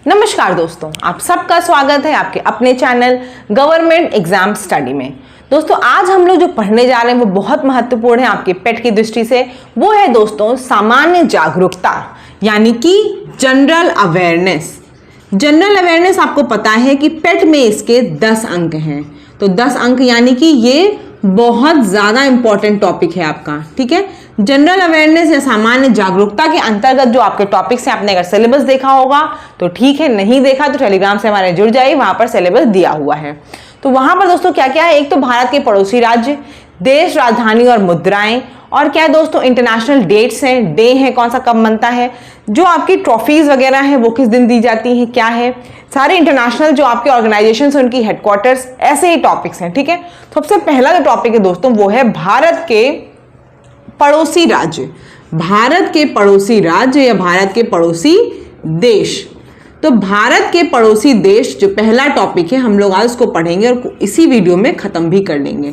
नमस्कार दोस्तों, आप सबका स्वागत है आपके अपने चैनल गवर्नमेंट एग्जाम स्टडी में। दोस्तों आज हम लोग जो पढ़ने जा रहे हैं वो बहुत महत्वपूर्ण है आपके पेट की दृष्टि से। वो है दोस्तों सामान्य जागरूकता, यानी कि जनरल अवेयरनेस। जनरल अवेयरनेस आपको पता है कि पेट में इसके 10 अंक हैं, तो 10 अंक यानी कि ये बहुत ज़्यादा इंपॉर्टेंट टॉपिक है आपका। ठीक है, जनरल अवेयरनेस या सामान्य जागरूकता के अंतर्गत जो आपके टॉपिक्स हैं, आपने अगर सिलेबस देखा होगा तो ठीक है, नहीं देखा तो टेलीग्राम से हमारे जुड़ जाइए, वहां पर सिलेबस दिया हुआ है। तो वहां पर दोस्तों क्या क्या है, एक तो भारत के पड़ोसी राज्य, देश, राजधानी और मुद्राएं, और क्या है दोस्तों इंटरनेशनल डेट्स हैं, डे है कौन सा कब बनता है, जो आपकी ट्रॉफीज वगैरह हैं वो किस दिन दी जाती हैं, क्या है, सारे इंटरनेशनल जो आपके ऑर्गेनाइजेशन हैं उनकी हेडक्वार्टर्स, ऐसे ही टॉपिक्स हैं। ठीक है, तो सबसे पहला जो टॉपिक है दोस्तों वो है भारत के पड़ोसी राज्य। भारत के पड़ोसी राज्य या भारत के पड़ोसी देश। तो भारत के पड़ोसी देश जो पहला टॉपिक है, हम लोग आज उसको पढ़ेंगे और इसी वीडियो में खत्म भी कर लेंगे।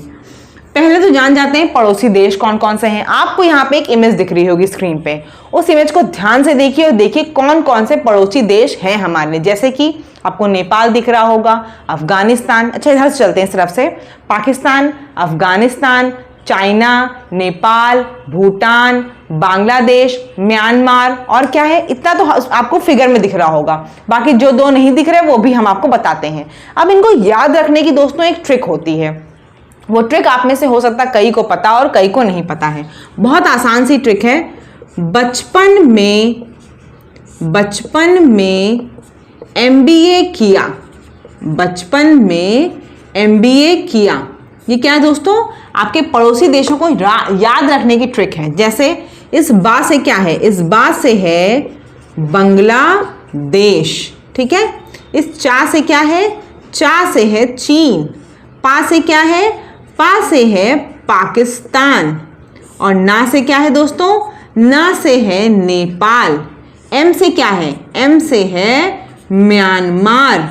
पहले तो जान जाते हैं पड़ोसी देश कौन कौन से हैं। आपको यहाँ पे एक इमेज दिख रही होगी स्क्रीन पे, उस इमेज को ध्यान से देखिए और देखिए कौन कौन से पड़ोसी देश हैं हमारे। जैसे कि आपको नेपाल दिख रहा होगा, अफगानिस्तान, अच्छा इधर से चलते हैं इस तरफ से, पाकिस्तान, अफगानिस्तान, चाइना, नेपाल, भूटान, बांग्लादेश, म्यांमार, और क्या है, इतना तो आपको फिगर में दिख रहा होगा। बाकी जो दो नहीं दिख रहे वो भी हम आपको बताते हैं। अब इनको याद रखने की दोस्तों एक ट्रिक होती है, वो ट्रिक आप में से हो सकता है कई को पता और कई को नहीं पता है। बहुत आसान सी ट्रिक है। बचपन में MBA किया, बचपन में MBA किया, ये क्या है दोस्तों, आपके पड़ोसी देशों को याद रखने की ट्रिक है। जैसे इस बा से क्या है, इस बा से है बांग्लादेश। ठीक है, इस चा से क्या है, चा से है चीन, पा से क्या है, पा से है पाकिस्तान, और ना से क्या है दोस्तों, ना से है नेपाल, एम से क्या है, एम से है म्यांमार,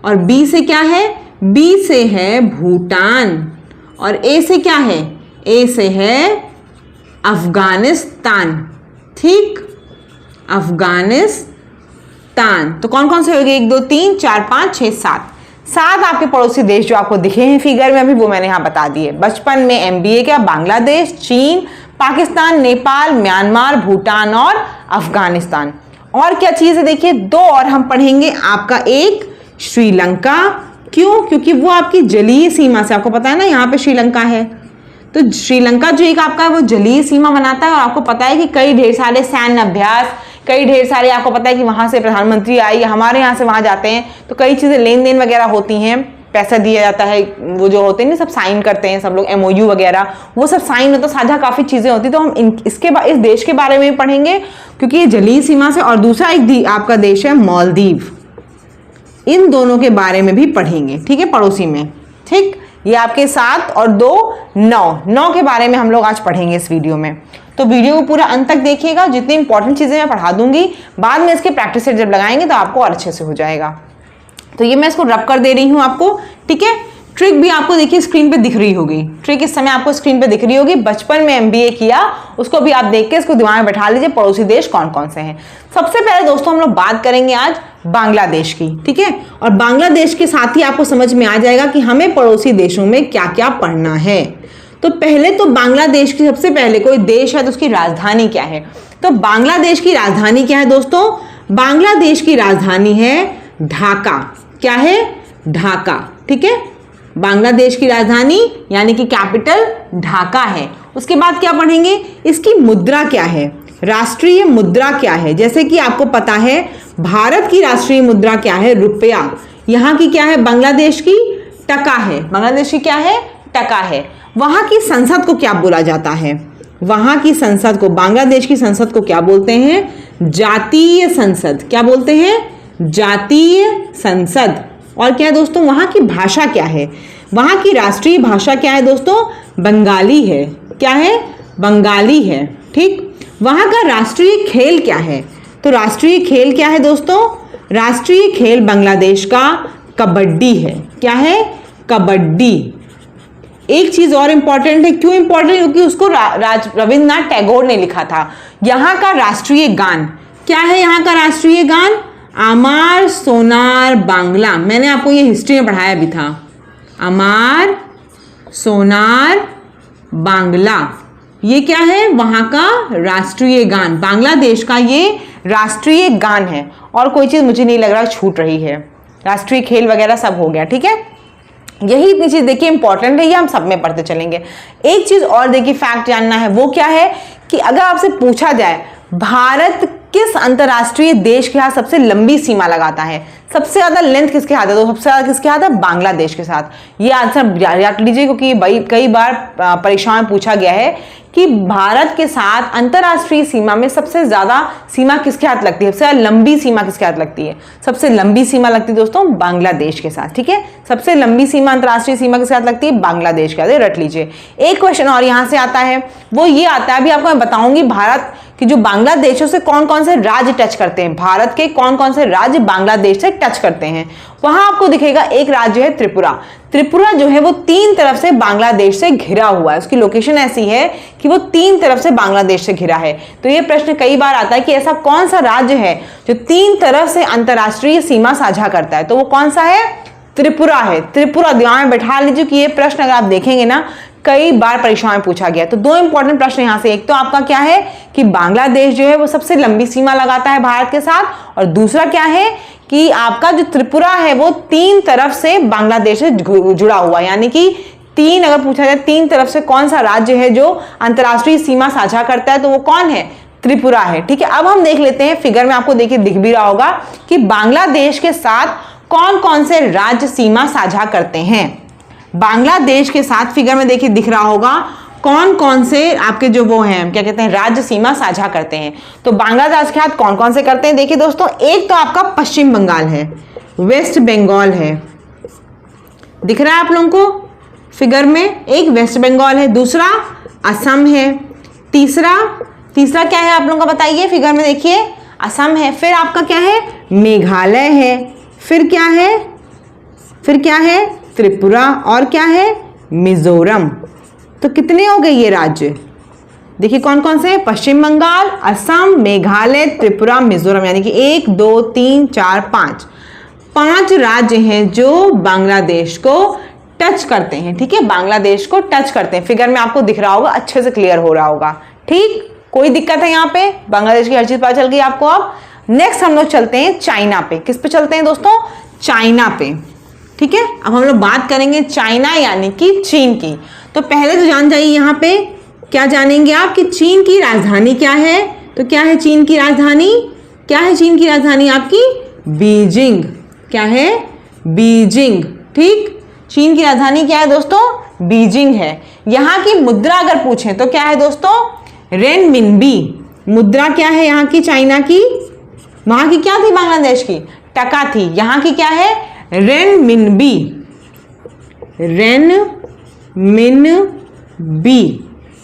और बी से क्या है, बी से है भूटान, और ए से क्या है, ए से है अफगानिस्तान। ठीक, अफगानिस्तान। तो कौन कौन से हो गए, 1 2 3 4 5 6 7 आपके पड़ोसी देश जो आपको दिखे हैं फिगर में अभी, वो मैंने यहाँ बता दिए। बचपन में MBA क्या, बांग्लादेश, चीन, पाकिस्तान, नेपाल, म्यांमार, भूटान और अफगानिस्तान। और क्या चीज़ है देखिए, 2 और हम पढ़ेंगे आपका, एक श्रीलंका। क्यों, क्योंकि वो आपकी जलीय सीमा से, आपको पता है ना यहाँ पे श्रीलंका है, तो श्रीलंका जो एक आपका वो जलीय सीमा बनाता है। और आपको पता है कि कई ढेर सारे सैन्य अभ्यास, कई ढेर सारे, आपको पता है कि वहां से प्रधानमंत्री आए या हमारे यहाँ से वहां जाते हैं, तो कई चीजें लेन देन वगैरह होती हैं, पैसा दिया जाता है, वो जो होते हैं ना सब साइन करते हैं सब लोग, MOU वगैरह, वो सब साइन होता है, साझा काफी चीजें होती, तो हम इस देश के बारे में भी पढ़ेंगे क्योंकि ये जलीय सीमा से। और दूसरा एक आपका देश है मालदीव, इन दोनों के बारे में भी पढ़ेंगे। ठीक है, पड़ोसी में। ठीक, ये आपके 7 और 2 9 के बारे में हम लोग आज पढ़ेंगे इस वीडियो में। तो वीडियो को पूरा अंत तक देखिएगा, जितनी इंपॉर्टेंट चीजें मैं पढ़ा दूंगी, बाद में इसके प्रैक्टिस सेट जब लगाएंगे तो आपको और अच्छे से हो जाएगा। तो ये मैं इसको रब कर दे रही हूँ आपको। ठीक है, ट्रिक भी आपको देखिए स्क्रीन पे दिख रही होगी, ट्रिक इस समय आपको स्क्रीन पे दिख रही होगी। बचपन में MBA किया, उसको भी आप देख के इसको दिमाग में बैठा लीजिए, पड़ोसी देश कौन कौन से हैं। सबसे पहले दोस्तों हम लोग बात करेंगे आज बांग्लादेश की। ठीक है, और बांग्लादेश के साथ ही आपको समझ में आ जाएगा कि हमें पड़ोसी देशों में क्या क्या पढ़ना है। तो पहले तो बांग्लादेश की, सबसे पहले कोई देश है तो उसकी राजधानी क्या है। तो बांग्लादेश की राजधानी क्या है दोस्तों, बांग्लादेश की राजधानी है ढाका। क्या है, ढाका। ठीक है, बांग्लादेश की राजधानी यानी कि कैपिटल ढाका है। उसके बाद क्या पढ़ेंगे, इसकी मुद्रा क्या है, राष्ट्रीय मुद्रा क्या है। जैसे कि आपको पता है भारत की राष्ट्रीय मुद्रा क्या है, रुपया। यहाँ की क्या है, बांग्लादेश की टका है, बांग्लादेश की क्या है, टका है। वहां की संसद को क्या बोला जाता है, वहां की संसद को, बांग्लादेश की संसद को क्या बोलते हैं, जातीय संसद। क्या बोलते हैं, जातीय संसद। और क्या है दोस्तों, वहां की भाषा क्या है, वहां की राष्ट्रीय भाषा क्या है दोस्तों, बंगाली है। क्या है, बंगाली है। ठीक, वहां का राष्ट्रीय खेल क्या है, तो राष्ट्रीय खेल क्या है दोस्तों, राष्ट्रीय खेल बांग्लादेश का कबड्डी है। क्या है, कबड्डी। एक चीज और इंपॉर्टेंट है, क्यों इंपॉर्टेंट, क्योंकि उसको रविंद्रनाथ टैगोर ने लिखा था। यहाँ का राष्ट्रीय गान क्या है, यहाँ का राष्ट्रीय गान अमार, सोनार, बांग्ला, मैंने आपको ये हिस्ट्री में पढ़ाया भी था। अमार, सोनार, बांग्ला, ये क्या है? वहां का राष्ट्रीय गान, बांग्लादेश का ये राष्ट्रीय गान है। और कोई चीज मुझे नहीं लग रहा छूट रही है, राष्ट्रीय खेल वगैरह सब हो गया, ठीक है। यही इतनी चीज देखिए इंपॉर्टेंट है, ये हम सब में पढ़ते चलेंगे। एक चीज और देखिए फैक्ट जानना है, वो क्या है कि अगर आपसे पूछा जाए भारत किस अंतरराष्ट्रीय देश के साथ सबसे लंबी सीमा लगाता है, सबसे ज्यादा लेंथ किसके साथ है, तो सबसे ज्यादा किसके साथ है? बांग्लादेश के साथ। ये आंसर याद लीजिए, क्योंकि कई बार परीक्षाओं में पूछा गया है कि भारत के साथ अंतरराष्ट्रीय सीमा में सबसे ज्यादा सीमा किसके हाथ लगती है, सबसे ज्यादा लंबी सीमा किसके हाथ लगती है? सबसे लंबी सीमा लगती है दोस्तों बांग्लादेश के साथ, ठीक है। सबसे लंबी सीमा अंतरराष्ट्रीय सीमा किसके साथ लगती है? बांग्लादेश के साथ, रट लीजिए। एक क्वेश्चन और यहां से आता है, वो ये आता है, अभी आपको मैं बताऊंगी भारत कि जो बांग्लादेशों से कौन कौन से राज्य टच करते हैं, भारत के कौन कौन से राज्य बांग्लादेश से टच करते हैं। वहां आपको दिखेगा एक राज्य है त्रिपुरा। त्रिपुरा जो है वो 3 तरफ से बांग्लादेश से घिरा हुआ है, उसकी लोकेशन ऐसी है कि वो 3 तरफ से बांग्लादेश से घिरा है। तो ये प्रश्न कई बार आता है कि ऐसा कौन सा राज्य है जो 3 तरफ से अंतरराष्ट्रीय सीमा साझा करता है, तो वो कौन सा है? त्रिपुरा है। त्रिपुरा दिमाग में बैठा लीजिए कि ये प्रश्न अगर आप देखेंगे ना कई बार परीक्षाओं में पूछा गया। तो 2 इंपॉर्टेंट प्रश्न यहां से, एक तो आपका क्या है कि बांग्लादेश जो है वो सबसे लंबी सीमा लगाता है भारत के साथ, और दूसरा क्या है कि आपका जो त्रिपुरा है वो 3 तरफ से बांग्लादेश से जुड़ा हुआ है, यानी कि 3 अगर पूछा जाए 3 तरफ से कौन सा राज्य है जो अंतरराष्ट्रीय सीमा साझा करता है, तो वो कौन है? त्रिपुरा है, ठीक है। अब हम देख लेते हैं फिगर में, आपको देखिए दिख भी रहा होगा कि बांग्लादेश के साथ कौन कौन से राज्य सीमा साझा करते हैं। बांग्लादेश के साथ फिगर में देखिए दिख रहा होगा कौन कौन से आपके जो वो हैं क्या कहते हैं राज्य सीमा साझा करते हैं। तो बांग्लादेश के साथ कौन कौन से करते हैं, देखिए दोस्तों, एक तो आपका पश्चिम बंगाल है, वेस्ट बंगाल है, दिख रहा है आप लोगों को फिगर में, एक वेस्ट बंगाल है, दूसरा असम है, तीसरा क्या है आप लोगों का बताइए, फिगर में देखिए असम है, फिर आपका क्या है? मेघालय है, फिर क्या है? त्रिपुरा, और क्या है? मिजोरम। तो कितने हो गए ये राज्य? देखिए कौन कौन से? पश्चिम बंगाल, असम, मेघालय, त्रिपुरा, मिजोरम, यानी कि 1 2 3 4 5 राज्य हैं जो बांग्लादेश को टच करते हैं, ठीक है। बांग्लादेश को टच करते हैं, फिगर में आपको दिख रहा होगा, अच्छे से क्लियर हो रहा होगा, ठीक। कोई दिक्कत है यहाँ पे? बांग्लादेश की हर चीज पता चल गई आपको। अब नेक्स्ट हम लोग चलते हैं चाइना पे। किस पे चलते हैं दोस्तों? चाइना पे, ठीक है। अब हम लोग बात करेंगे चाइना यानी कि चीन की। तो पहले तो जान जाइए यहाँ पे क्या जानेंगे आप कि चीन की राजधानी क्या है। तो क्या है चीन की राजधानी? क्या है चीन की राजधानी आपकी? बीजिंग। क्या है? बीजिंग, ठीक। चीन की राजधानी क्या है दोस्तों? बीजिंग है। यहाँ की मुद्रा अगर पूछें तो क्या है दोस्तों? रेनमिनबी। मुद्रा क्या है यहाँ की चाइना की? वहां की क्या थी बांग्लादेश की? टका थी। यहाँ की क्या है? रेनमिनबी। रेनमिनबी।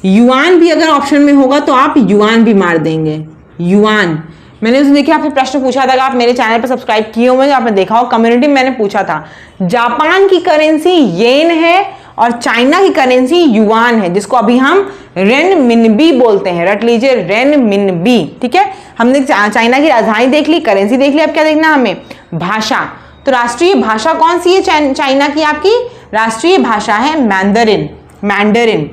युआन भी अगर ऑप्शन में होगा तो आप युआन भी मार देंगे। युआन, मैंने उसे देखिए आपसे प्रश्न पूछा था, आप मेरे चैनल पर सब्सक्राइब किए होंगे, आपने देखा हो कम्युनिटी में मैंने पूछा था। जापान की करेंसी येन है और चाइना की करेंसी युआन है, जिसको अभी हम रेनमिनबी बोलते हैं। रट लीजिए, रेनमिनबी, ठीक है। हमने चाइना की राजधानी देख ली, करेंसी देख ली, अब क्या देखना हमें? भाषा। तो राष्ट्रीय भाषा कौन सी है चाइना की? आपकी राष्ट्रीय भाषा है मैंडरिन। मैंडरिन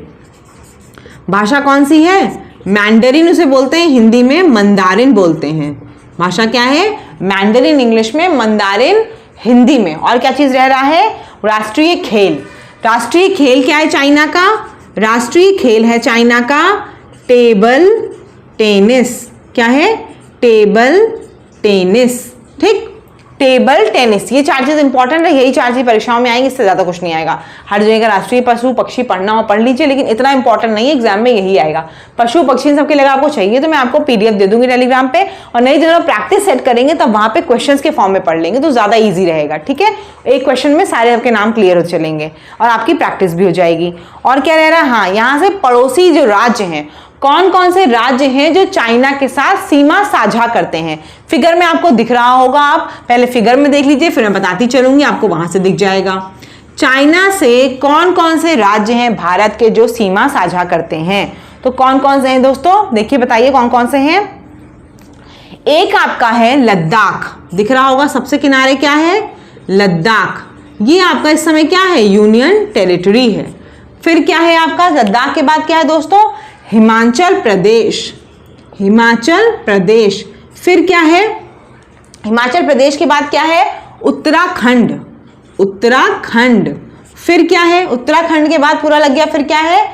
भाषा कौन सी है? मैंडरिन उसे बोलते हैं, हिंदी में मंदारिन बोलते हैं। भाषा क्या है? मैंडरिन इंग्लिश में, मंदारिन हिंदी में। और क्या चीज रह रहा है? राष्ट्रीय खेल। राष्ट्रीय खेल क्या है चाइना का? राष्ट्रीय खेल है चाइना का टेबल टेनिस। क्या है? टेबल टेनिस, ठीक। टेबल टेनिस, ये 4 चीज इंपॉर्टेंट है, यही 4 चीज परीक्षाओं में आएंगी, इससे ज्यादा कुछ नहीं आएगा। हर जगह का राष्ट्रीय पशु पक्षी पढ़ना हो पढ़ लीजिए, लेकिन इतना इंपॉर्टेंट नहीं है, एग्जाम में यही आएगा। पशु पक्षी इन सबके लगा आपको चाहिए तो मैं आपको पीडीएफ दे दूंगी टेलीग्राम पे, और नई जगह प्रैक्टिस सेट करेंगे तब वहां पे क्वेश्चंस के फॉर्म में पढ़ लेंगे तो ज्यादा ईजी रहेगा, ठीक है। एक क्वेश्चन में सारे आपके नाम क्लियर हो चलेंगे और आपकी प्रैक्टिस भी हो जाएगी। और क्या रह रहा है? हाँ, यहाँ से पड़ोसी जो राज्य हैं, कौन कौन से राज्य हैं जो चाइना के साथ सीमा साझा करते हैं? फिगर में आपको दिख रहा होगा, आप पहले फिगर में देख लीजिए, फिर मैं बताती चलूंगी, आपको वहां से दिख जाएगा। चाइना से कौन कौन से राज्य हैं भारत के जो सीमा साझा करते हैं? तो कौन कौन से हैं दोस्तों? देखिए बताइए कौन कौन से हैं। एक आपका है लद्दाख, दिख रहा होगा सबसे किनारे क्या है, लद्दाख। ये आपका इस समय क्या है, यूनियन टेरिटरी है। फिर क्या है आपका, लद्दाख के बाद क्या है दोस्तों, हिमाचल प्रदेश, हिमाचल प्रदेश। फिर क्या है, हिमाचल प्रदेश के बाद क्या है, उत्तराखंड, उत्तराखंड। फिर क्या है, उत्तराखंड के बाद पूरा लग गया, फिर क्या है,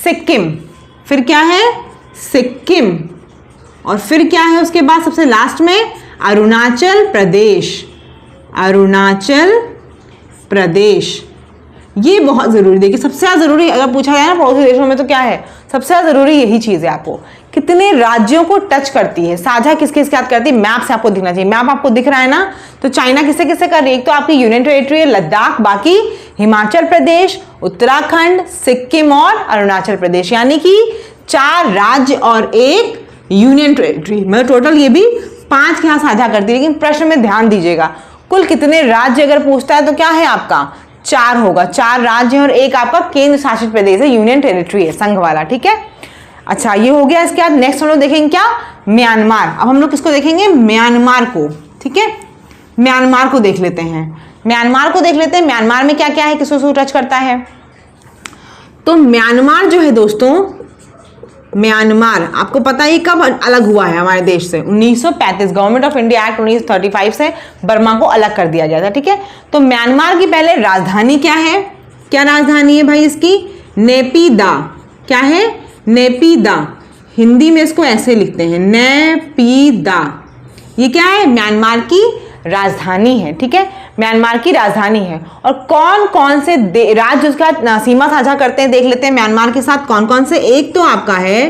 सिक्किम। फिर क्या है, सिक्किम। और फिर क्या है उसके बाद सबसे लास्ट में, अरुणाचल प्रदेश, अरुणाचल प्रदेश। ये बहुत जरूरी, देखिए सबसे ज्यादा जरूरी अगर पूछा जाए ना पड़ोसी देशों में तो क्या है, सबसे ज्यादा जरूरी यही चीज है आपको, कितने राज्यों को टच करती है, साझा किस किस के साथ करती है, मैप से आपको दिखना चाहिए। मैप आपको दिख रहा है ना, तो चाइना किससे किससे कर रही है, एक तो आपकी यूनियन टेरिटरी है लद्दाख, बाकी हिमाचल प्रदेश, उत्तराखंड, सिक्किम और अरुणाचल प्रदेश, यानी कि 4 राज्य और 1 यूनियन टेरिटरी। मतलब टोटल ये भी 5 के यहाँ साझा करती है। लेकिन प्रश्न में ध्यान दीजिएगा, कुल कितने राज्य अगर पूछता है तो क्या है आपका, 4 होगा, 4 राज्य और 1 आपका केंद्र शासित प्रदेश है, यूनियन टेरिटरी है, संघ वाला। ठीक है, अच्छा ये हो गया। इसके बाद नेक्स्ट हम लोग देखेंगे क्या, म्यांमार। अब हम लोग किसको देखेंगे, म्यांमार को। ठीक है, म्यांमार को देख लेते हैं, म्यांमार को देख लेते हैं। म्यांमार में क्या क्या है, किसको टच करता है, तो म्यांमार जो है दोस्तों, म्यांमार आपको पता है कब अलग हुआ है हमारे देश से, 1935 गवर्नमेंट ऑफ इंडिया एक्ट 1935 से बर्मा को अलग कर दिया गया था। ठीक है, तो म्यांमार की पहले राजधानी क्या है, क्या राजधानी है भाई इसकी, नेपीदा। क्या है, नेपीदा। हिंदी में इसको ऐसे लिखते हैं, नेपीदा। ये क्या है, म्यांमार की राजधानी है। ठीक है, म्यांमार की राजधानी है। और कौन कौन से राज्य उसका सीमा साझा करते हैं देख लेते हैं म्यांमार के साथ, कौन कौन से। एक तो आपका है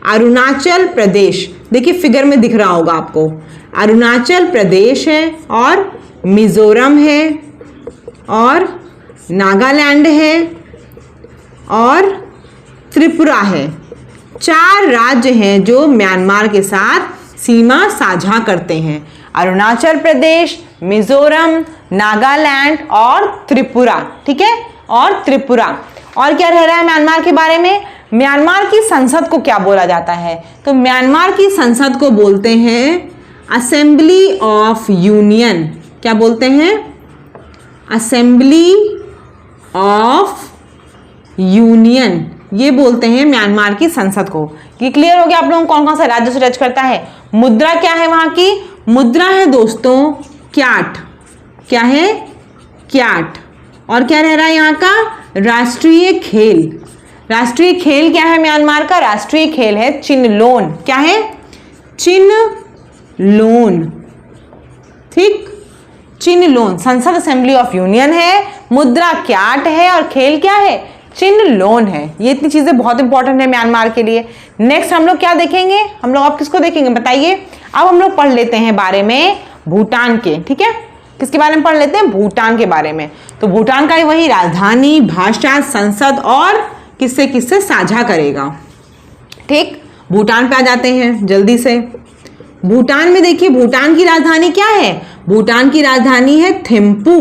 अरुणाचल प्रदेश, देखिए फिगर में दिख रहा होगा आपको, अरुणाचल प्रदेश है और मिजोरम है और नागालैंड है और त्रिपुरा है। 4 राज्य हैं जो म्यांमार के साथ सीमा साझा करते हैं, अरुणाचल प्रदेश, मिजोरम, नागालैंड और त्रिपुरा। ठीक है, और त्रिपुरा। और क्या रह रहा है म्यांमार के बारे में, म्यांमार की संसद को क्या बोला जाता है, तो म्यांमार की संसद को बोलते हैं असेंबली ऑफ यूनियन। क्या बोलते हैं, असेंबली ऑफ यूनियन, ये बोलते हैं म्यांमार की संसद को। ये क्लियर हो गया आप लोगों को कौन कौन सा राज्य से टच करता है। मुद्रा क्या है वहां की, मुद्रा है दोस्तों क्याट। क्या है, क्याट। और क्या रह रहा है यहाँ का, राष्ट्रीय खेल। राष्ट्रीय खेल क्या है म्यांमार का, राष्ट्रीय खेल है चिनलोन। क्या है, चिनलोन। ठीक, चिनलोन। संसद असेंबली ऑफ यूनियन है, मुद्रा क्याट है और खेल क्या है, चिनलोन है। ये इतनी चीजें बहुत इंपॉर्टेंट है म्यांमार के लिए। नेक्स्ट हम लोग क्या देखेंगे, हम लोग अब किसको देखेंगे बताइए। अब हम लोग पढ़ लेते हैं बारे में भूटान के। ठीक है, किसके बारे में पढ़ लेते हैं, भूटान के बारे में। तो भूटान का वही राजधानी, भाषा, संसद और किससे किससे साझा करेगा। ठीक, भूटान पे आ जाते हैं जल्दी से। भूटान में देखिए, भूटान की राजधानी क्या है, भूटान की राजधानी है थिम्पू।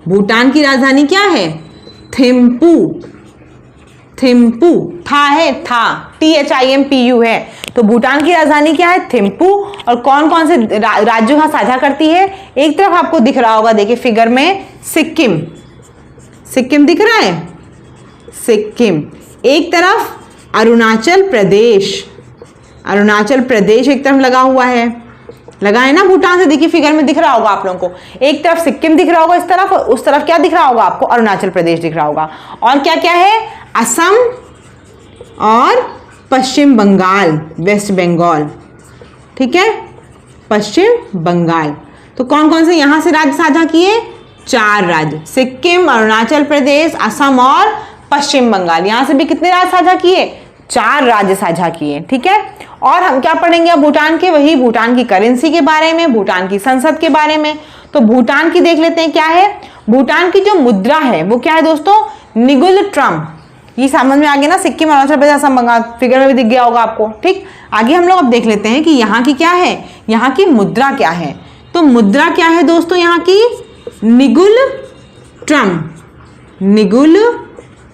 भूटान की राजधानी क्या है, थिम्पू। थिम्पू, था है, था, THIMPU है। तो भूटान की राजधानी क्या है, थिम्पू। और कौन कौन से राज्यों का साझा करती है, एक तरफ आपको दिख रहा होगा, देखिए फिगर में, सिक्किम। सिक्किम दिख रहा है, सिक्किम। एक तरफ अरुणाचल प्रदेश, अरुणाचल प्रदेश एक तरफ लगा हुआ है, लगा है ना भूटान से, देखिए फिगर में दिख रहा होगा आप लोगों को। एक तरफ सिक्किम दिख रहा होगा इस तरफ, और उस तरफ क्या दिख रहा होगा आपको, अरुणाचल प्रदेश दिख रहा होगा। और क्या क्या है, असम और पश्चिम बंगाल, वेस्ट बंगाल। ठीक है, पश्चिम बंगाल। तो कौन कौन से यहां से राज्य साझा किए, 4 राज्य, सिक्किम, अरुणाचल प्रदेश, असम और पश्चिम बंगाल। यहां से भी कितने राज्य साझा किए, 4 राज्य साझा किए। ठीक है, और हम क्या पढ़ेंगे अब भूटान के, वही भूटान की करेंसी के बारे में, भूटान की संसद के बारे में। तो भूटान की देख लेते हैं क्या है, भूटान की जो मुद्रा है वो क्या है दोस्तों, निगुल ट्रम। ये समझ में आ गया ना, सिक्किम, अरुणाचल प्रदेश, असम, बंगाल, फिगर में भी दिख गया होगा आपको। ठीक, आगे हम लोग अब देख लेते हैं कि यहाँ की क्या है, यहाँ की मुद्रा क्या है। तो मुद्रा क्या है दोस्तों यहाँ की, निगुल ट्रम। निगुल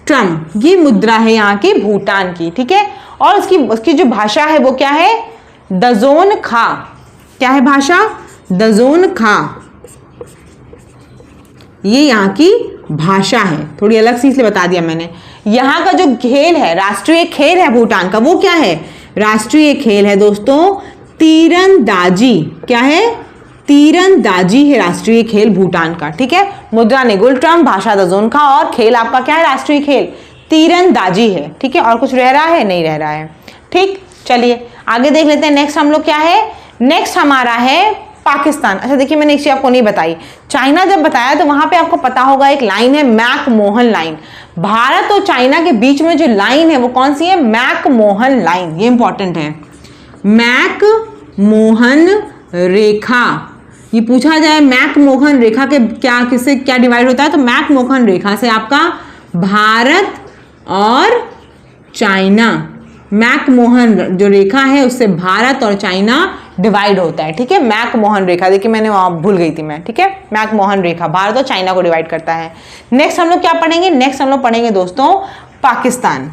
ट्रम, ये मुद्रा है यहाँ की भूटान की। ठीक है, और उसकी जो भाषा है वो क्या है, दजोन खा। क्या है भाषा? दजोन खा, ये यहाँ की भाषा है। थोड़ी अलग सी इसलिए बता दिया मैंने। यहाँ का जो खेल है, राष्ट्रीय खेल है भूटान का, वो क्या है? राष्ट्रीय खेल है दोस्तों तीरंदाजी। क्या है? तीरंदाजी है राष्ट्रीय खेल भूटान का। ठीक है, मुद्रा निगुल्ट्रम, भाषा दजोन खा, और खेल आपका क्या है? राष्ट्रीय खेल तीरंदाजी है। ठीक है, और कुछ रह रहा है? नहीं रह रहा है। ठीक, चलिए आगे देख लेते हैं। नेक्स्ट हम लोग क्या है? नेक्स्ट हमारा है पाकिस्तान। अच्छा देखिए, मैंने एक चीज आपको नहीं बताई। चाइना जब बताया तो वहां पे आपको पता होगा एक लाइन है मैक-मोहन लाइन। भारत और चाइना के बीच में जो लाइन है वो कौन सी है? मैक-मोहन लाइन। ये इंपॉर्टेंट है, मैक-मोहन रेखा। ये पूछा जाए मैक-मोहन रेखा के क्या, किससे क्या डिवाइड होता है, तो मैक-मोहन रेखा से आपका भारत और चाइना, मैक-मोहन जो रेखा है उससे भारत और चाइना डिवाइड होता है। ठीक है, मैक-मोहन रेखा, देखिए मैंने वहां भूल गई थी मैं। ठीक है, मैक-मोहन रेखा भारत और चाइना को डिवाइड करता है। नेक्स्ट हम लोग क्या पढ़ेंगे? नेक्स्ट हम लोग पढ़ेंगे दोस्तों पाकिस्तान।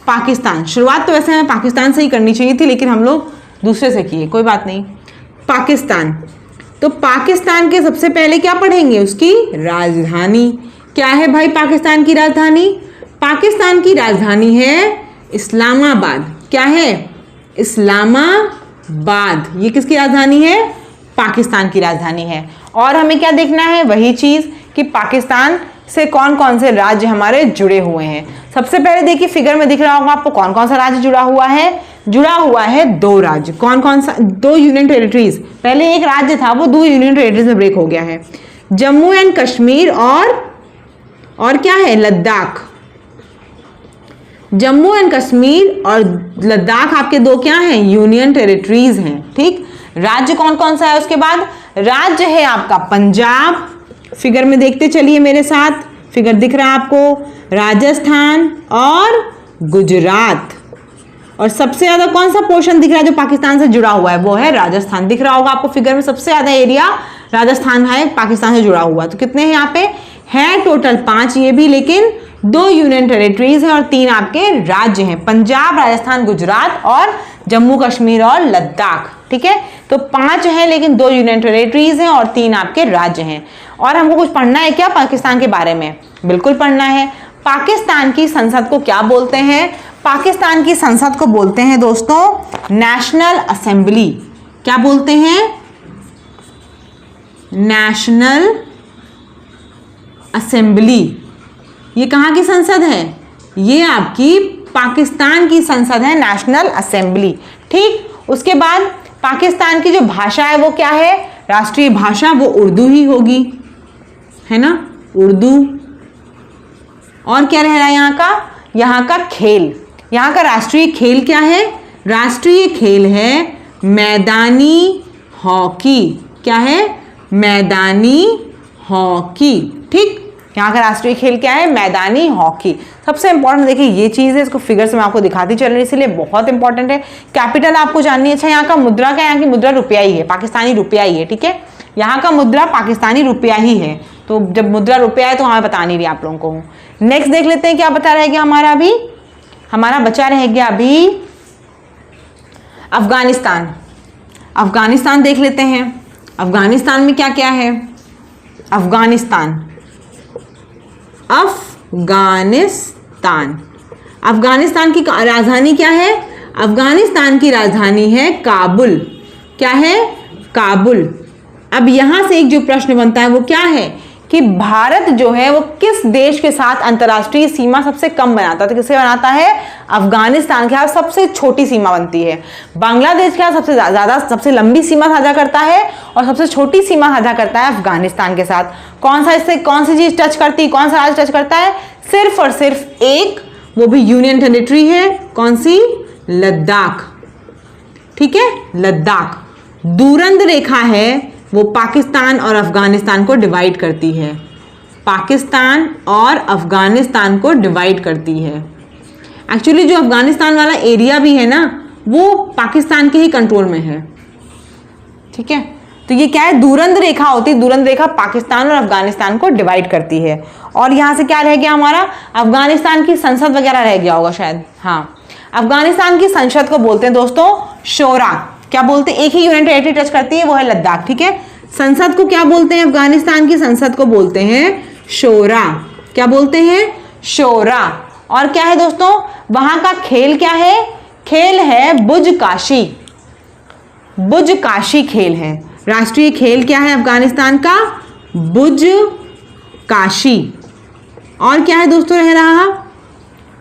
पाकिस्तान, शुरुआत तो वैसे हमें पाकिस्तान से ही करनी चाहिए थी, लेकिन हम लोग दूसरे से किए, कोई बात नहीं। पाकिस्तान, तो पाकिस्तान के सबसे पहले क्या पढ़ेंगे? उसकी राजधानी। क्या है भाई पाकिस्तान की राजधानी? पाकिस्तान की राजधानी है इस्लामाबाद। क्या है? इस्लामाबाद। ये किसकी राजधानी है? पाकिस्तान की राजधानी है। और हमें क्या देखना है? वही चीज कि पाकिस्तान से कौन कौन से राज्य हमारे जुड़े हुए हैं। सबसे पहले देखिए फिगर में दिख रहा होगा आपको कौन कौन सा राज्य जुड़ा हुआ है। जुड़ा हुआ है 2 राज्य। कौन कौन सा? 2 यूनियन टेरिटरीज। पहले एक राज्य था, वो 2 यूनियन टेरिटरीज में ब्रेक हो गया है। जम्मू एंड कश्मीर और क्या है? लद्दाख। जम्मू एंड कश्मीर और लद्दाख आपके 2 क्या हैं? यूनियन टेरिटरीज हैं। ठीक, राज्य कौन कौन सा है? उसके बाद राज्य है आपका पंजाब। फिगर में देखते चलिए मेरे साथ, फिगर दिख रहा है आपको, राजस्थान और गुजरात। और सबसे ज्यादा कौन सा पोर्शन दिख रहा है जो पाकिस्तान से जुड़ा हुआ है? वो है राजस्थान। दिख रहा होगा आपको फिगर में, सबसे ज्यादा एरिया राजस्थान है पाकिस्तान से जुड़ा हुआ। तो कितने हैं यहाँ पे? है टोटल 5 ये भी, लेकिन 2 यूनियन टेरिटरीज हैं और 3 आपके राज्य हैं, पंजाब, राजस्थान, गुजरात और जम्मू कश्मीर और लद्दाख। ठीक है, तो 5 हैं लेकिन 2 यूनियन टेरिटरीज हैं और 3 आपके राज्य हैं। और हमको कुछ पढ़ना है क्या पाकिस्तान के बारे में? बिल्कुल पढ़ना है। पाकिस्तान की संसद को क्या बोलते हैं? पाकिस्तान की संसद को बोलते हैं दोस्तों नेशनल असेंबली। क्या बोलते हैं? National assembly. ये कहाँ की संसद है? ये आपकी पाकिस्तान की संसद है, नेशनल असेंबली। ठीक, उसके बाद पाकिस्तान की जो भाषा है वो क्या है? राष्ट्रीय भाषा वो उर्दू ही होगी, है ना, उर्दू। और क्या रह रहा है यहाँ का? यहाँ का खेल, यहाँ का राष्ट्रीय खेल क्या है? राष्ट्रीय खेल है मैदानी हॉकी। क्या है? मैदानी हॉकी। ठीक, यहाँ का राष्ट्रीय खेल क्या है? मैदानी हॉकी। सबसे इंपॉर्टेंट देखिए ये चीज़ है, इसको फिगर से मैं आपको दिखाती चल रही हूँ, इसलिए बहुत इंपॉर्टेंट है। कैपिटल आपको जाननी है। अच्छा, यहाँ का मुद्रा क्या है? यहाँ की मुद्रा रुपया ही है, पाकिस्तानी रुपया ही है। ठीक है, यहाँ का मुद्रा पाकिस्तानी रुपया ही है। तो जब मुद्रा रुपया है तो हमें बता नहीं रही आप लोगों को। नेक्स्ट देख लेते हैं क्या बता रह गया हमारा। अभी हमारा बचा रह गया अभी अफगानिस्तान। अफगानिस्तान देख लेते हैं। अफगानिस्तान में क्या क्या है? अफगानिस्तान, अफगानिस्तान, अफगानिस्तान की राजधानी क्या है? अफगानिस्तान की राजधानी है काबुल। क्या है? काबुल। अब यहां से एक जो प्रश्न बनता है वो क्या है कि भारत जो है वो किस देश के साथ अंतर्राष्ट्रीय सीमा सबसे कम बनाता है? तो किससे बनाता है? अफगानिस्तान के साथ सबसे छोटी सीमा बनती है। बांग्लादेश के साथ सबसे ज्यादा सबसे लंबी सीमा साझा करता है और सबसे छोटी सीमा साझा करता है अफगानिस्तान के साथ। कौन सा इससे कौन सी चीज टच करती है? कौन सा राज्य टच करता है? सिर्फ और सिर्फ एक, वो भी यूनियन टेरिटरी है। कौन सी? लद्दाख। ठीक है, लद्दाख। दूरंद रेखा है वो पाकिस्तान और अफगानिस्तान को डिवाइड करती है। पाकिस्तान और अफगानिस्तान को डिवाइड करती है। एक्चुअली जो अफगानिस्तान वाला एरिया भी है ना वो पाकिस्तान के ही कंट्रोल में है। ठीक है, तो ये क्या है? दूरंद रेखा होती है। दूरंद रेखा पाकिस्तान और अफगानिस्तान को डिवाइड करती है। और यहां से क्या रह गया हमारा? अफगानिस्तान की संसद वगैरह रह गया होगा शायद। हाँ, अफगानिस्तान की संसद को बोलते हैं दोस्तों शोरा। क्या बोलते हैं, एक ही यूनियन टेरिटरी टच करती है, वो है लद्दाख। ठीक है, संसद को क्या बोलते हैं, अफगानिस्तान की संसद को बोलते हैं शोरा। क्या बोलते हैं, शोरा। और क्या है दोस्तों, वहां का खेल क्या है, खेल है बुजकाशी। बुजकाशी खेल है, राष्ट्रीय खेल क्या है अफगानिस्तान का, बुजकाशी। और क्या है दोस्तों रह रहा,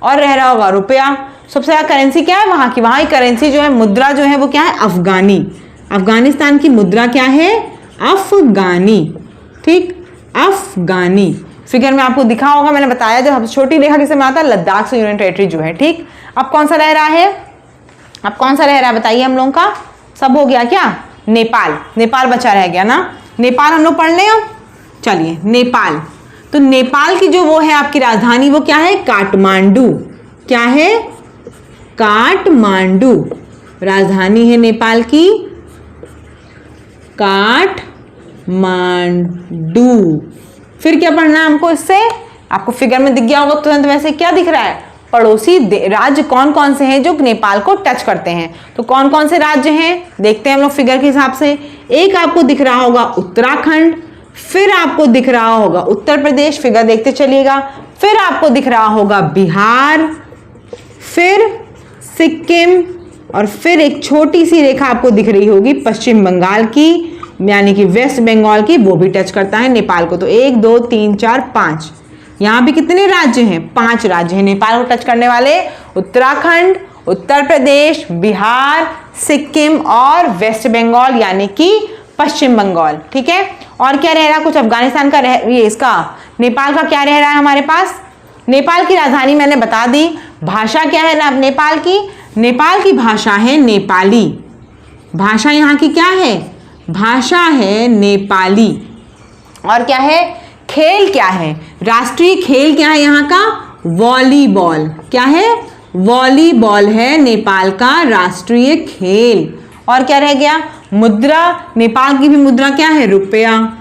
और रह रहा होगा रुपया। सबसे ज्यादा करेंसी क्या है वहां की, वहां की करेंसी जो है, मुद्रा जो है वो क्या है, अफगानी। अफगानिस्तान की मुद्रा क्या है, अफगानी। ठीक, अफगानी। फिगर में आपको दिखा होगा, मैंने बताया जब छोटी रेखा किसे में आता है, लद्दाख से यूनियन टेरिटरी जो है। ठीक, अब कौन सा रह रहा है, अब कौन सा रह रहा है बताइए हम लोगों का, सब हो गया क्या, नेपाल। नेपाल बचा रह गया ना, नेपाल हम लोग पढ़ लें अब। चलिए नेपाल, तो नेपाल की जो वो है आपकी राजधानी वो क्या है, काठमांडू। क्या है, काठमांडू राजधानी है नेपाल की, काठमांडू। फिर क्या पढ़ना है हमको इससे, आपको फिगर में दिख गया होगा तुरंत, वैसे क्या दिख रहा है, पड़ोसी राज्य कौन कौन से हैं जो नेपाल को टच करते हैं। तो कौन कौन से राज्य हैं देखते हैं हम लोग फिगर के हिसाब से। एक आपको दिख रहा होगा उत्तराखंड, फिर आपको दिख रहा होगा उत्तर प्रदेश, फिगर देखते चलिएगा, फिर आपको दिख रहा होगा बिहार, फिर सिक्किम, और फिर एक छोटी सी रेखा आपको दिख रही होगी पश्चिम बंगाल की, यानी कि वेस्ट बंगाल की, वो भी टच करता है नेपाल को। तो 1 2 3 4 5, यहाँ भी कितने राज्य हैं, 5 राज्य हैं नेपाल को टच करने वाले, उत्तराखंड, उत्तर प्रदेश, बिहार, सिक्किम और वेस्ट बंगाल यानी कि पश्चिम बंगाल। ठीक है, और क्या रह रहा है, कुछ अफगानिस्तान का ये इसका नेपाल का क्या रह रहा है हमारे पास। नेपाल की राजधानी मैंने बता दी। भाषा क्या है ना नेपाल की, नेपाल की भाषा है नेपाली। भाषा यहाँ की क्या है, भाषा है नेपाली। और क्या है, खेल क्या है, राष्ट्रीय खेल क्या है यहाँ का, वॉलीबॉल। क्या है, वॉलीबॉल है नेपाल का राष्ट्रीय खेल। और क्या रह गया, मुद्रा, नेपाल की भी मुद्रा क्या है, रुपया।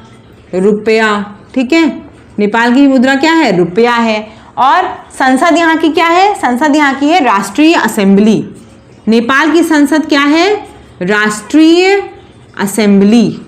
रुपया, ठीक है, नेपाल की भी मुद्रा क्या है, रुपया है। और संसद यहाँ की क्या है, संसद यहाँ की है राष्ट्रीय असेंबली। नेपाल की संसद क्या है, राष्ट्रीय असेंबली।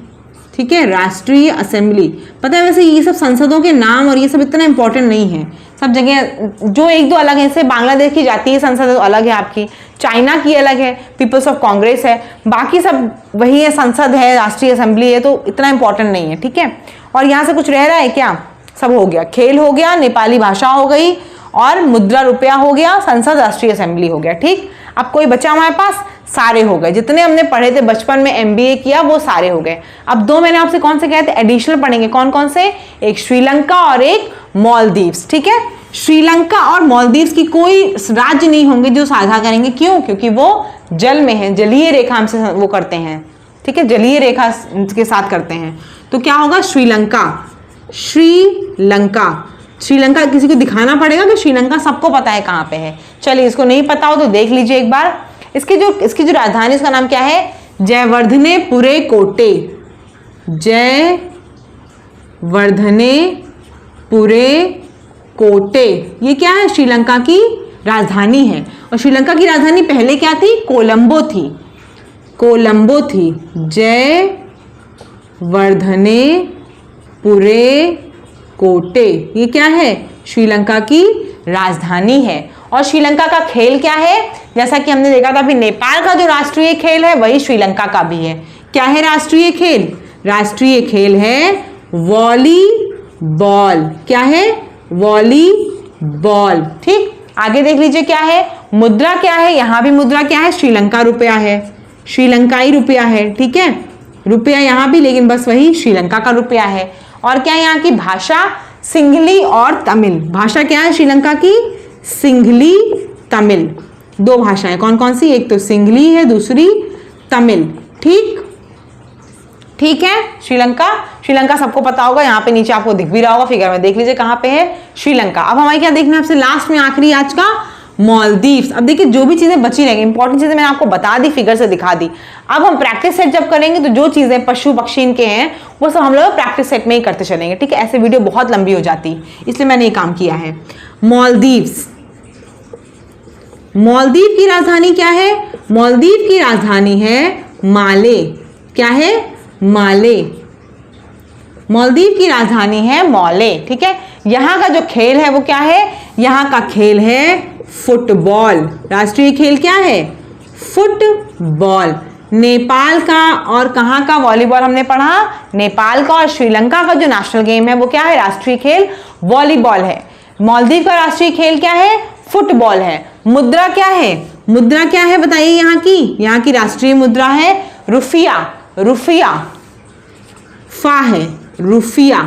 ठीक है, राष्ट्रीय असेंबली। पता है वैसे ये सब संसदों के नाम और ये सब इतना इंपॉर्टेंट नहीं है, सब जगह जो एक दो अलग है, जैसे बांग्लादेश की जातीय संसद अलग है आपकी, चाइना की अलग है, पीपल्स ऑफ कांग्रेस है, बाकी सब वही है, संसद है, राष्ट्रीय असेंबली है, तो इतना इंपॉर्टेंट नहीं है। ठीक है, और यहाँ से कुछ रह रहा है क्या, सब हो गया, खेल हो गया, नेपाली भाषा हो गई, और मुद्रा रुपया हो गया, संसद राष्ट्रीय असेंबली हो गया। ठीक, अब कोई बचा हमारे पास, सारे हो गए, जितने हमने पढ़े थे बचपन में एमबीए किया वो सारे हो गए। अब 2 मैंने आपसे कौन से कहे थे एडिशनल पढ़ेंगे, कौन कौन से, एक श्रीलंका और एक मालदीव्स। ठीक है, श्रीलंका और मालदीव्स की कोई राज्य नहीं होंगे जो साझा करेंगे, क्यों, क्योंकि वो जल में है, जलीय रेखा हमसे वो करते हैं। ठीक है, जलीय रेखा के साथ करते हैं। तो क्या होगा, श्रीलंका। श्रीलंका, श्रीलंका किसी को दिखाना पड़ेगा कि श्रीलंका सबको पता है कहाँ पे है। चलिए, इसको नहीं पता हो तो देख लीजिए एक बार। इसकी जो राजधानी, इसका नाम क्या है, जयवर्धने पुरे कोटे। जयवर्धने पुरे कोटे, ये क्या है, श्रीलंका की राजधानी है। और श्रीलंका की राजधानी पहले क्या थी, कोलंबो थी, कोलंबो थी। जयवर्धने पुरे कोटे, ये क्या है, श्रीलंका की राजधानी है। और श्रीलंका का खेल क्या है, जैसा कि हमने देखा था अभी, नेपाल का जो राष्ट्रीय खेल है वही श्रीलंका का भी है। क्या है राष्ट्रीय खेल, राष्ट्रीय खेल है वॉलीबॉल। क्या है, वॉलीबॉल। ठीक, आगे देख लीजिए क्या है, मुद्रा क्या है, यहां भी मुद्रा क्या है, श्रीलंका रुपया है, श्रीलंकाई रुपया है। ठीक है, रुपया यहां भी, लेकिन बस वही श्रीलंका का रुपया है। और क्या है यहाँ की भाषा, सिंघली और तमिल। भाषा क्या है श्रीलंका की, सिंघली तमिल। 2 भाषाएं, कौन कौन सी, एक तो सिंघली है, दूसरी तमिल। ठीक, ठीक है, श्रीलंका, श्रीलंका सबको पता होगा, यहाँ पे नीचे आपको दिख भी रहा होगा फिगर में, देख लीजिए कहाँ पे है, श्रीलंका। अब हमारे क्या देखना है आपसे लास्ट में, आखिरी आज का, मालदीव्स। अब देखिए जो भी चीजें बची रहेंगी, इंपॉर्टेंट चीजें मैंने आपको बता दी, फिगर से दिखा दी। अब हम प्रैक्टिस सेट जब करेंगे तो जो चीजें पशु पक्षी इनके हैं वो सब हम लोग प्रैक्टिस सेट में ही करते चलेंगे। ठीक है, ऐसे वीडियो बहुत लंबी हो जाती, इसलिए मैंने ये काम किया है। मालदीव्स, मालदीव की राजधानी क्या है, मालदीव की राजधानी है माले। क्या है? माले। मालदीव की राजधानी है मौले। ठीक है, यहाँ का जो खेल है वो क्या है? यहाँ का खेल है फुटबॉल। राष्ट्रीय खेल क्या है? फुटबॉल। नेपाल का और कहाँ का वॉलीबॉल हमने पढ़ा? नेपाल का और श्रीलंका का जो नेशनल गेम है वो क्या है? राष्ट्रीय खेल वॉलीबॉल है। मालदीव का राष्ट्रीय खेल क्या है? फुटबॉल है। मुद्रा क्या है? मुद्रा क्या है बताइए यहाँ की? यहाँ की राष्ट्रीय मुद्रा है रुपया। रुपया, फा है, रुपया।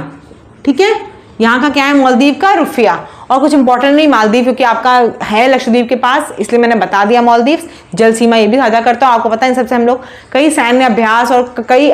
ठीक है, यहाँ का क्या है? मालदीव का रुपया। और कुछ इंपॉर्टेंट नहीं मालदीव, क्योंकि आपका है लक्षद्वीप के पास, इसलिए मैंने बता दिया। मालदीव जल सीमा ये भी साझा करता हूँ। आपको पता है इन सबसे हम लोग कई सैन्य अभ्यास और कई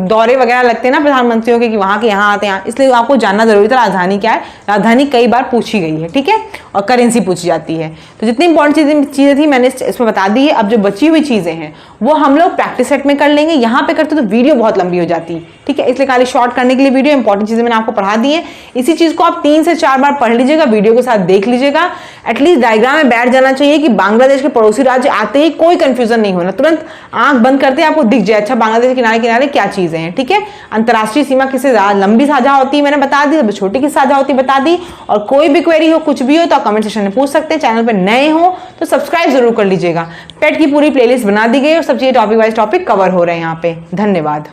दौरे वगैरह लगते हैं ना प्रधानमंत्रियों के, कि वहाँ के यहाँ आते हैं, इसलिए आपको जानना जरूरी था राजधानी क्या है। राजधानी कई बार पूछी गई है। ठीक है, और करेंसी पूछी जाती है। तो जितनी इंपॉर्टेंट चीज़ें थी मैंने इसमें बता दी है। अब जो बची हुई चीज़ें हैं वो हम लोग प्रैक्टिस सेट में कर लेंगे। यहाँ पे करते तो वीडियो बहुत लंबी हो जाती है। ठीक है, इसलिए खाली शॉर्ट करने के लिए वीडियो, इंपॉर्टेंट चीज़ें मैंने आपको पढ़ा दी है। इसी चीज़ को आप 3 से 4 बार पढ़ लीजिएगा, वीडियो के साथ देख लीजिएगा। एटलीस्ट डायग्राम में बैठ जाना चाहिए कि बांग्लादेश के पड़ोसी राज्य आते ही कोई कंफ्यूजन नहीं होना, तुरंत आंख बंद करते आपको दिख जाए अच्छा बांग्लादेश के किनारे किनारे क्या चीजें हैं। ठीक है, अंतर्राष्ट्रीय सीमा किससे लंबी साझा होती है मैंने बता दी, छोटी किस साझा होती है बता दी। और कोई भी क्वेरी हो, कुछ भी हो तो आप कमेंट सेक्शन में पूछ सकते हैं। चैनल पर नए हो तो सब्सक्राइब जरूर कर लीजिएगा। पेट की पूरी प्लेलिस्ट बना दी गई और सब चीजें टॉपिक वाइज टॉपिक कवर हो रहे हैं यहाँ पे। धन्यवाद।